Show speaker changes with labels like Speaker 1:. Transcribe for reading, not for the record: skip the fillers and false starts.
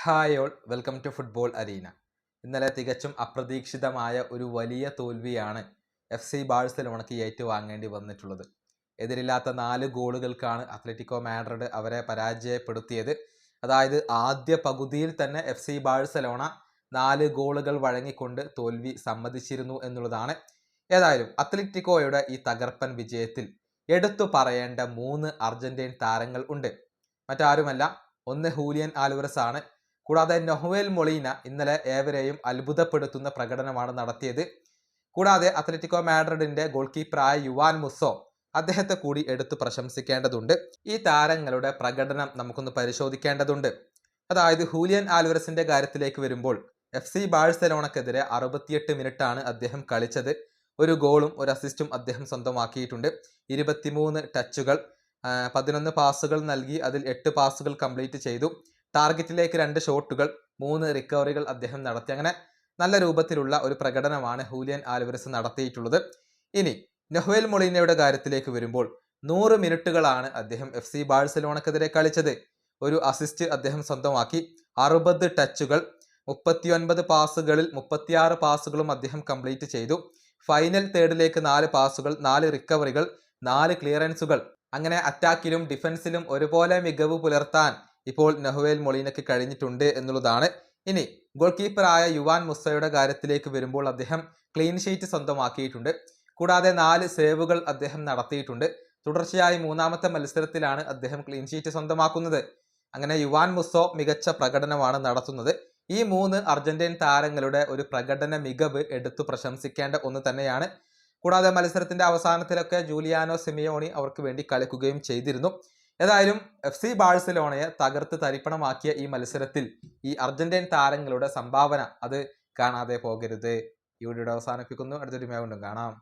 Speaker 1: Hi all welcome to football arena. ഇന്നലെ തികച്ചും അപ്രതീക്ഷിതമായ ഒരു വലിയ തോൽവിയാണ് FC ബാഴ്സലോണയ്ക്ക് ഏറ്റുവാങ്ങേണ്ടി വന്നിട്ടുള്ളത്. എതിരില്ലാത്ത 4 ഗോളുകൾക്കാണ് അത്ലറ്റിക്കോ മാഡ്രിഡ് അവരെ പരാജയപ്പെടുത്തിയത്. അതായത് ആദ്യ പകുതിയിൽ തന്നെ FC ബാഴ്സലോണ 4 ഗോളുകൾ വഴങ്ങിക്കൊണ്ട് തോൽവി സമ്മതിച്ചിരുന്നു എന്നുള്ളതാണ്. ഏതായാലും അത്ലറ്റിക്കോയുടെ ഈ തകർപ്പൻ വിജയത്തിൽ എടുത്തു പറയേണ്ട 3 അർജന്റീൻ താരങ്ങൾ ഉണ്ട്. മറ്റാരുമല്ല, ഒന്ന് ഹൂലിയൻ ആൽവറസ് ആണ്. കൂടാതെ നൊഹുവേൽ മൊളീന ഇന്നലെ ഏവരെയും അത്ഭുതപ്പെടുത്തുന്ന പ്രകടനമാണ് നടത്തിയത്. കൂടാതെ അത്ലറ്റിക്കോ മാഡ്രിഡിന്റെ ഗോൾ കീപ്പറായ യുവാൻ മുസോ, അദ്ദേഹത്തെ കൂടി എടുത്തു പ്രശംസിക്കേണ്ടതുണ്ട്. ഈ താരങ്ങളുടെ പ്രകടനം നമുക്കൊന്ന് പരിശോധിക്കേണ്ടതുണ്ട്. അതായത് ഹൂലിയൻ ആൽവറസിന്റെ കാര്യത്തിലേക്ക് വരുമ്പോൾ FC ബാഴ്സലോണക്കെതിരെ 68 മിനിറ്റാണ് അദ്ദേഹം കളിച്ചത്. ഒരു ഗോളും ഒരു അസിസ്റ്റും അദ്ദേഹം സ്വന്തമാക്കിയിട്ടുണ്ട്. 23 ടച്ചുകൾ, 11 പാസുകൾ നൽകി, അതിൽ 8 പാസുകൾ കംപ്ലീറ്റ് ചെയ്തു. ടാർഗറ്റിലേക്ക് 2 ഷോട്ടുകൾ, 3 റിക്കവറികൾ അദ്ദേഹം നടത്തി. അങ്ങനെ നല്ല രൂപത്തിലുള്ള ഒരു പ്രകടനമാണ് ഹൂലിയൻ ആൽവറസ് നടത്തിയിട്ടുള്ളത്. ഇനി നൊഹുവേൽ മൊളീനയുടെ കാര്യത്തിലേക്ക് വരുമ്പോൾ 100 മിനിറ്റുകളാണ് അദ്ദേഹം FC ബാഴ്സലോണക്കെതിരെ കളിച്ചത്. ഒരു അസിസ്റ്റ് അദ്ദേഹം സ്വന്തമാക്കി. 60 ടച്ചുകൾ, 39 പാസുകളിൽ 36 പാസുകളും അദ്ദേഹം കംപ്ലീറ്റ് ചെയ്തു. ഫൈനൽ തേർഡിലേക്ക് 4 പാസുകൾ, 4 റിക്കവറികൾ, 4 ക്ലിയറൻസുകൾ. അങ്ങനെ അറ്റാക്കിലും ഡിഫൻസിലും ഒരുപോലെ മികവ് പുലർത്താൻ ഇപ്പോൾ നൊഹുവേൽ മൊളീനയ്ക്ക് കഴിഞ്ഞിട്ടുണ്ട് എന്നുള്ളതാണ്. ഇനി ഗോൾ കീപ്പറായ യുവാൻ മുസയുടെ കാര്യത്തിലേക്ക് വരുമ്പോൾ അദ്ദേഹം ക്ലീൻ ഷീറ്റ് സ്വന്തമാക്കിയിട്ടുണ്ട്. കൂടാതെ 4 സേവുകൾ അദ്ദേഹം നടത്തിയിട്ടുണ്ട്. തുടർച്ചയായി 3ാമത്തെ മത്സരത്തിലാണ് അദ്ദേഹം ക്ലീൻ ഷീറ്റ് സ്വന്തമാക്കുന്നത്. അങ്ങനെ യുവാൻ മുസോ മികച്ച പ്രകടനമാണ് നടത്തുന്നത്. ഈ 3 അർജന്റീൻ താരങ്ങളുടെ ഒരു പ്രകടന മികവ് എടുത്തു പ്രശംസിക്കേണ്ട ഒന്ന് തന്നെയാണ്. കൂടാതെ മത്സരത്തിന്റെ അവസാനത്തിലൊക്കെ ജൂലിയാനോ സിമിയോണി അവർക്ക് വേണ്ടി കളിക്കുകയും ചെയ്തിരുന്നു. ഏതായാലും FC ബാഴ്സലോണയെ തകർത്ത് തരിപ്പണമാക്കിയ ഈ മത്സരത്തിൽ ഈ അർജന്റീൻ താരങ്ങളുടെ സംഭാവന അത് കാണാതെ പോകരുത്. ഈ വീഡിയോ അവസാനിപ്പിക്കുന്നു. അടുത്തൊരു വീഡിയോ കാണാം.